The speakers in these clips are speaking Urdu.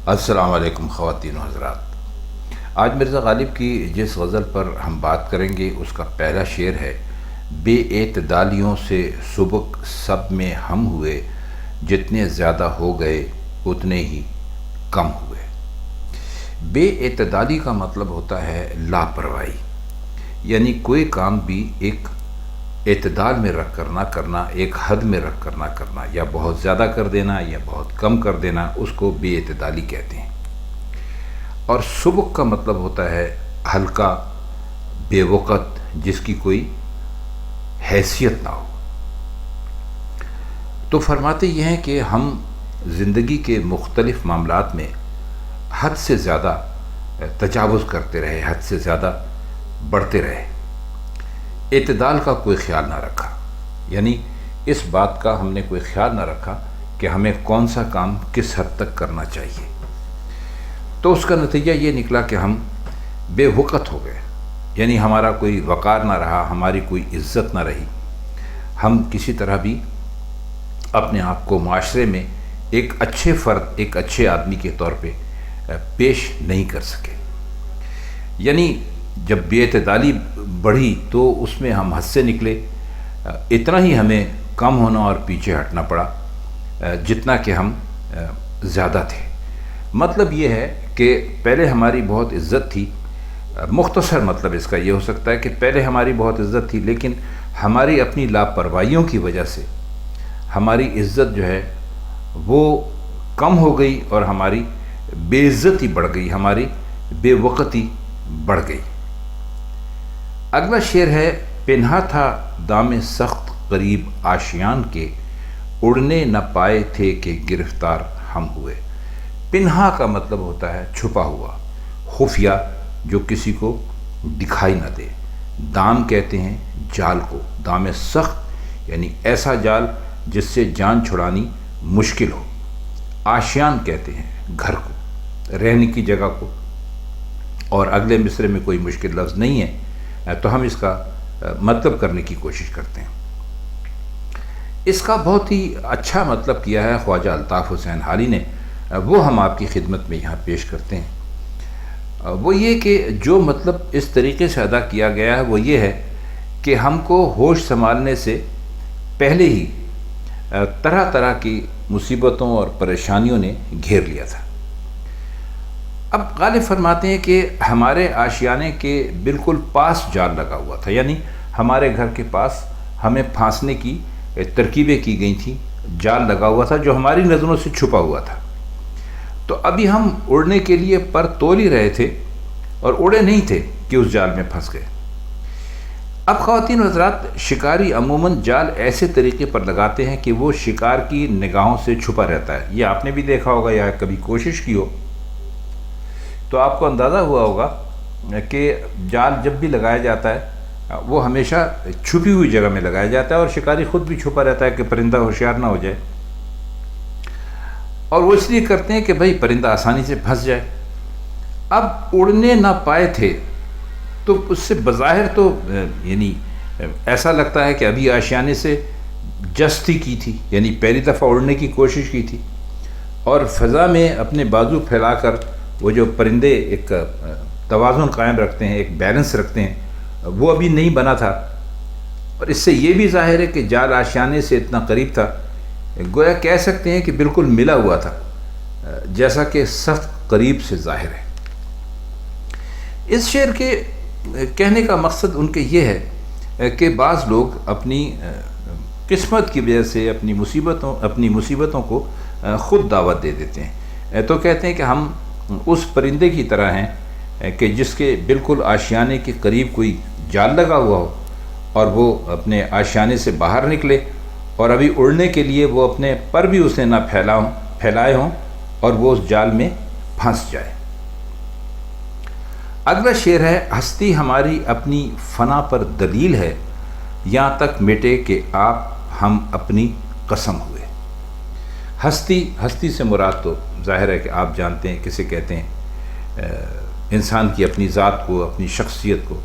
السلام علیکم خواتین و حضرات۔ آج مرزا غالب کی جس غزل پر ہم بات کریں گے اس کا پہلا شعر ہے: بے اعتدالیوں سے سبک سب میں ہم ہوئے، جتنے زیادہ ہو گئے اتنے ہی کم ہوئے۔ بے اعتدالی کا مطلب ہوتا ہے لاپرواہی، یعنی کوئی کام بھی ایک اعتدال میں رکھ کر نہ کرنا، ایک حد میں رکھ کر نہ کرنا، یا بہت زیادہ کر دینا یا بہت کم کر دینا، اس کو بے اعتدالی کہتے ہیں۔ اور سبک کا مطلب ہوتا ہے ہلکا، بے وقت، جس کی کوئی حیثیت نہ ہو۔ تو فرماتے یہ ہیں کہ ہم زندگی کے مختلف معاملات میں حد سے زیادہ تجاوز کرتے رہے، حد سے زیادہ بڑھتے رہے، اعتدال کا کوئی خیال نہ رکھا، یعنی اس بات کا ہم نے کوئی خیال نہ رکھا کہ ہمیں کون سا کام کس حد تک کرنا چاہیے۔ تو اس کا نتیجہ یہ نکلا کہ ہم بے وقت ہو گئے، یعنی ہمارا کوئی وقار نہ رہا، ہماری کوئی عزت نہ رہی، ہم کسی طرح بھی اپنے آپ کو معاشرے میں ایک اچھے فرد، ایک اچھے آدمی کے طور پہ پیش نہیں کر سکے۔ یعنی جب بے اعتدالی بڑھی تو اس میں ہم حد سے نکلے، اتنا ہی ہمیں کم ہونا اور پیچھے ہٹنا پڑا جتنا کہ ہم زیادہ تھے۔ مطلب یہ ہے کہ پہلے ہماری بہت عزت تھی، مختصر مطلب اس کا یہ ہو سکتا ہے کہ پہلے ہماری بہت عزت تھی، لیکن ہماری اپنی لاپرواہیوں کی وجہ سے ہماری عزت جو ہے وہ کم ہو گئی اور ہماری بے عزتی بڑھ گئی، ہماری بے وقتی بڑھ گئی۔ اگلا شعر ہے: پنہا تھا دام سخت قریب آشیان کے، اڑنے نہ پائے تھے کہ گرفتار ہم ہوئے۔ پنہا کا مطلب ہوتا ہے چھپا ہوا، خفیہ، جو کسی کو دکھائی نہ دے۔ دام کہتے ہیں جال کو، دام سخت یعنی ایسا جال جس سے جان چھڑانی مشکل ہو۔ آشیان کہتے ہیں گھر کو، رہنے کی جگہ کو، اور اگلے مصرے میں کوئی مشکل لفظ نہیں ہے تو ہم اس کا مطلب کرنے کی کوشش کرتے ہیں۔ اس کا بہت ہی اچھا مطلب کیا ہے خواجہ الطاف حسین حالی نے، وہ ہم آپ کی خدمت میں یہاں پیش کرتے ہیں۔ وہ یہ کہ جو مطلب اس طریقے سے ادا کیا گیا ہے وہ یہ ہے کہ ہم کو ہوش سنبھالنے سے پہلے ہی طرح طرح کی مصیبتوں اور پریشانیوں نے گھیر لیا تھا۔ اب غالب فرماتے ہیں کہ ہمارے آشیانے کے بالکل پاس جال لگا ہوا تھا، یعنی ہمارے گھر کے پاس ہمیں پھانسنے کی ترکیبیں کی گئی تھیں، جال لگا ہوا تھا جو ہماری نظروں سے چھپا ہوا تھا۔ تو ابھی ہم اڑنے کے لیے پر تول ہی رہے تھے اور اڑے نہیں تھے کہ اس جال میں پھنس گئے۔ اب خواتین و حضرات، شکاری عموماً جال ایسے طریقے پر لگاتے ہیں کہ وہ شکار کی نگاہوں سے چھپا رہتا ہے۔ یہ آپ نے بھی دیکھا ہوگا یا کبھی کوشش کی ہو تو آپ کو اندازہ ہوا ہوگا کہ جال جب بھی لگایا جاتا ہے وہ ہمیشہ چھپی ہوئی جگہ میں لگایا جاتا ہے، اور شکاری خود بھی چھپا رہتا ہے کہ پرندہ ہوشیار نہ ہو جائے، اور وہ اس لیے کرتے ہیں کہ بھئی پرندہ آسانی سے پھنس جائے۔ اب اڑنے نہ پائے تھے تو اس سے بظاہر تو یعنی ایسا لگتا ہے کہ ابھی آشیانے سے جستی کی تھی، یعنی پہلی دفعہ اڑنے کی کوشش کی تھی، اور فضا میں اپنے بازو پھیلا کر وہ جو پرندے ایک توازن قائم رکھتے ہیں، ایک بیلنس رکھتے ہیں، وہ ابھی نہیں بنا تھا۔ اور اس سے یہ بھی ظاہر ہے کہ جال آشیانے سے اتنا قریب تھا، گویا کہہ سکتے ہیں کہ بالکل ملا ہوا تھا، جیسا کہ سخت قریب سے ظاہر ہے۔ اس شعر کے کہنے کا مقصد ان کے یہ ہے کہ بعض لوگ اپنی قسمت کی وجہ سے اپنی مصیبتوں کو خود دعوت دے دیتے ہیں، تو کہتے ہیں کہ ہم اس پرندے کی طرح ہیں کہ جس کے بالکل آشیانے کے قریب کوئی جال لگا ہوا ہو، اور وہ اپنے آشیانے سے باہر نکلے اور ابھی اڑنے کے لیے وہ اپنے پر بھی اسے نہ پھیلائے ہوں اور وہ اس جال میں پھنس جائے۔ اگلا شعر ہے: ہستی ہماری اپنی فنا پر دلیل ہے، یہاں تک مٹے کہ آپ ہم اپنی قسم ہوئے۔ ہستی سے مراد تو ظاہر ہے کہ آپ جانتے ہیں کسے کہتے ہیں، انسان کی اپنی ذات کو، اپنی شخصیت کو،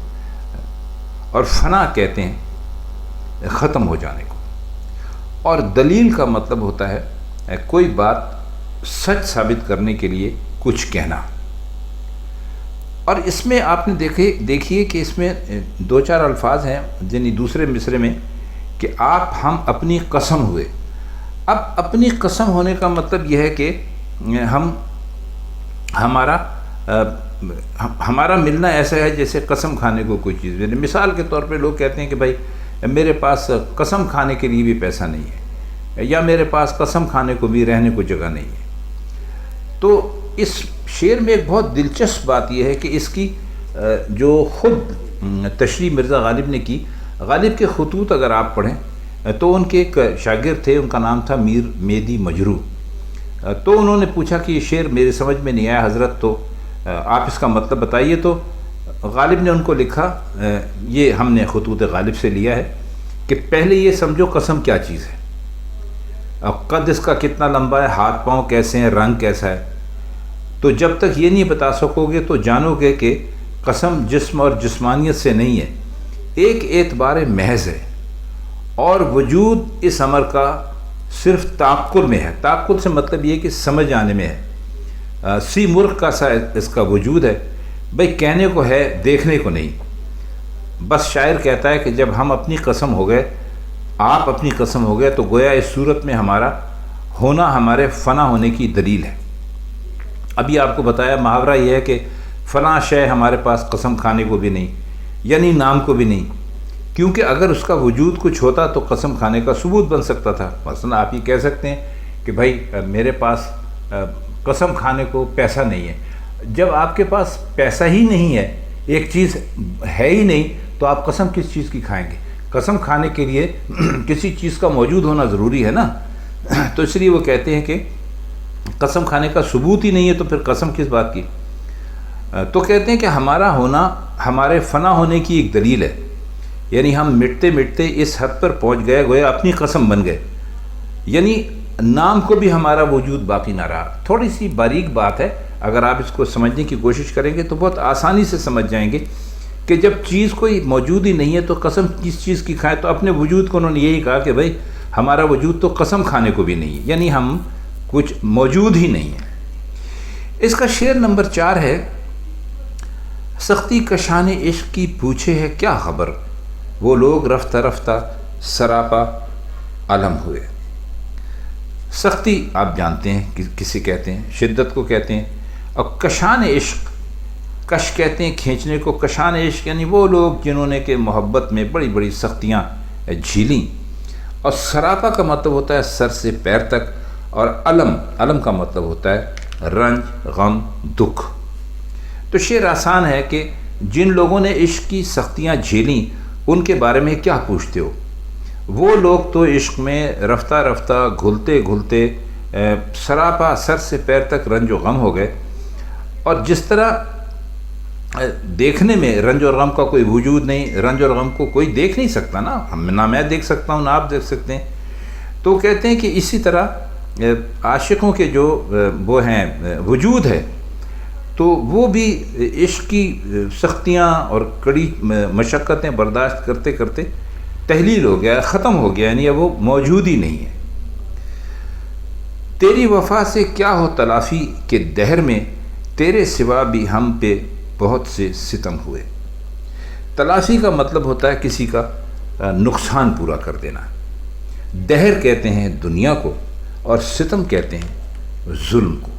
اور فنا کہتے ہیں ختم ہو جانے کو۔ اور دلیل کا مطلب ہوتا ہے کوئی بات سچ ثابت کرنے کے لیے کچھ کہنا۔ اور اس میں آپ نے دیکھیے کہ اس میں دو چار الفاظ ہیں یعنی دوسرے مصرے میں کہ ہم اپنی قسم ہوئے۔ اب اپنی قسم ہونے کا مطلب یہ ہے کہ ہمارا ملنا ایسا ہے جیسے قسم کھانے کو کوئی چیز، یعنی مثال کے طور پہ لوگ کہتے ہیں کہ بھائی میرے پاس قسم کھانے کے لیے بھی پیسہ نہیں ہے، یا میرے پاس قسم کھانے کو بھی رہنے کو جگہ نہیں ہے۔ تو اس شعر میں ایک بہت دلچسپ بات یہ ہے کہ اس کی جو خود تشریح مرزا غالب نے کی، غالب کے خطوط اگر آپ پڑھیں تو ان کے ایک شاگرد تھے، ان کا نام تھا میر میدی مجروح۔ تو انہوں نے پوچھا کہ یہ شعر میرے سمجھ میں نہیں آیا حضرت، تو آپ اس کا مطلب بتائیے۔ تو غالب نے ان کو لکھا، یہ ہم نے خطوط غالب سے لیا ہے، کہ پہلے یہ سمجھو قسم کیا چیز ہے، قد اس کا کتنا لمبا ہے، ہاتھ پاؤں کیسے ہیں، رنگ کیسا ہے۔ تو جب تک یہ نہیں بتا سکو گے تو جانو گے کہ قسم جسم اور جسمانیت سے نہیں ہے، ایک اعتبار محض ہے، اور وجود اس امر کا صرف تعقل میں ہے۔ تعقل سے مطلب یہ کہ سمجھ آنے میں ہے، سی مرغ کا سا اس کا وجود ہے، بھئی کہنے کو ہے دیکھنے کو نہیں۔ بس شاعر کہتا ہے کہ جب ہم اپنی قسم ہو گئے، آپ اپنی قسم ہو گئے، تو گویا اس صورت میں ہمارا ہونا ہمارے فنا ہونے کی دلیل ہے۔ ابھی آپ کو بتایا محاورہ یہ ہے کہ فلاں شے ہمارے پاس قسم کھانے کو بھی نہیں، یعنی نام کو بھی نہیں، کیونکہ اگر اس کا وجود کچھ ہوتا تو قسم کھانے کا ثبوت بن سکتا تھا۔ مثلا آپ یہ کہہ سکتے ہیں کہ بھائی میرے پاس قسم کھانے کو پیسہ نہیں ہے۔ جب آپ کے پاس پیسہ ہی نہیں ہے، ایک چیز ہے ہی نہیں، تو آپ قسم کس چیز کی کھائیں گے؟ قسم کھانے کے لیے کسی چیز کا موجود ہونا ضروری ہے نا۔ تو اس لیے وہ کہتے ہیں کہ قسم کھانے کا ثبوت ہی نہیں ہے تو پھر قسم کس بات کی؟ تو کہتے ہیں کہ ہمارا ہونا ہمارے فنا ہونے کی ایک دلیل ہے، یعنی ہم مٹتے مٹتے اس حد پر پہنچ گئے، گویا اپنی قسم بن گئے، یعنی نام کو بھی ہمارا وجود باقی نہ رہا۔ تھوڑی سی باریک بات ہے، اگر آپ اس کو سمجھنے کی کوشش کریں گے تو بہت آسانی سے سمجھ جائیں گے کہ جب چیز کوئی موجود ہی نہیں ہے تو قسم کس چیز کی کھائیں۔ تو اپنے وجود کو انہوں نے یہی کہا کہ بھائی ہمارا وجود تو قسم کھانے کو بھی نہیں ہے، یعنی ہم کچھ موجود ہی نہیں ہے۔ اس کا شعر نمبر 4 ہے، سختی کشان عشق کی پوچھے ہے کیا خبر، وہ لوگ رفتہ رفتہ سراپا علم ہوئے۔ سختی آپ جانتے ہیں کسے کہتے ہیں، شدت کو کہتے ہیں، اور کشان عشق، کش کہتے ہیں کھینچنے کو، کشان عشق یعنی وہ لوگ جنہوں نے کہ محبت میں بڑی بڑی سختیاں جھیلیں۔ اور سراپا کا مطلب ہوتا ہے سر سے پیر تک، اور علم کا مطلب ہوتا ہے رنج، غم، دکھ۔ تو شعر آسان ہے کہ جن لوگوں نے عشق کی سختیاں جھیلیں ان کے بارے میں کیا پوچھتے ہو؟ وہ لوگ تو عشق میں رفتہ رفتہ گھلتے گھلتے سراپا سر سے پیر تک رنج و غم ہو گئے۔ اور جس طرح دیکھنے میں رنج اور غم کا کوئی وجود نہیں، رنج اور غم کو کوئی دیکھ نہیں سکتا نا، نہ میں دیکھ سکتا ہوں نہ آپ دیکھ سکتے ہیں، تو کہتے ہیں کہ اسی طرح عاشقوں کے جو وہ ہیں وجود ہے تو وہ بھی عشق کی سختیاں اور کڑی مشقتیں برداشت کرتے کرتے تحلیل ہو گیا، ختم ہو گیا، یعنی اب وہ موجود ہی نہیں ہے۔ تیری وفا سے کیا ہو تلافی کہ دہر میں تیرے سوا بھی ہم پہ بہت سے ستم ہوئے۔ تلافی کا مطلب ہوتا ہے کسی کا نقصان پورا کر دینا۔ دہر کہتے ہیں دنیا کو اور ستم کہتے ہیں ظلم کو۔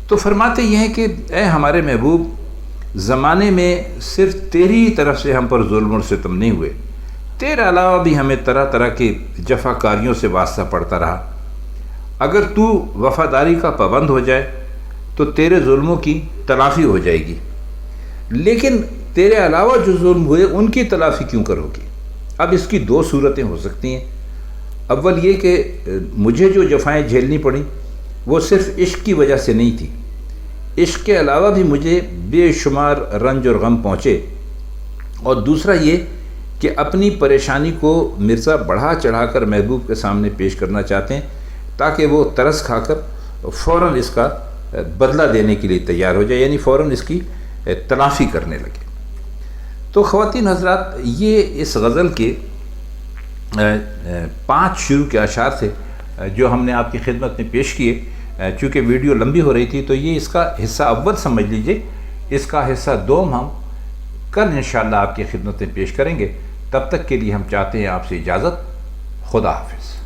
تو فرماتے یہ ہیں کہ اے ہمارے محبوب، زمانے میں صرف تیری طرف سے ہم پر ظلم اور ستم نہیں ہوئے، تیرے علاوہ بھی ہمیں طرح طرح کی جفا کاریوں سے واسطہ پڑتا رہا۔ اگر تو وفاداری کا پابند ہو جائے تو تیرے ظلموں کی تلافی ہو جائے گی، لیکن تیرے علاوہ جو ظلم ہوئے ان کی تلافی کیوں کرو گی؟ اب اس کی 2 صورتیں ہو سکتی ہیں۔ اول یہ کہ مجھے جو جفائیں جھیلنی پڑیں وہ صرف عشق کی وجہ سے نہیں تھی، عشق کے علاوہ بھی مجھے بے شمار رنج اور غم پہنچے۔ اور دوسرا یہ کہ اپنی پریشانی کو مرزا بڑھا چڑھا کر محبوب کے سامنے پیش کرنا چاہتے ہیں تاکہ وہ ترس کھا کر فوراً اس کا بدلہ دینے کے لیے تیار ہو جائے، یعنی فوراً اس کی تلافی کرنے لگے۔ تو خواتین حضرات، یہ اس غزل کے 5 شروع کے اشعار تھے جو ہم نے آپ کی خدمت میں پیش کیے۔ چونکہ ویڈیو لمبی ہو رہی تھی تو یہ اس کا حصہ اول سمجھ لیجئے، اس کا حصہ دوم ہم کل انشاءاللہ آپ کی خدمت میں پیش کریں گے۔ تب تک کے لیے ہم چاہتے ہیں آپ سے اجازت، خدا حافظ۔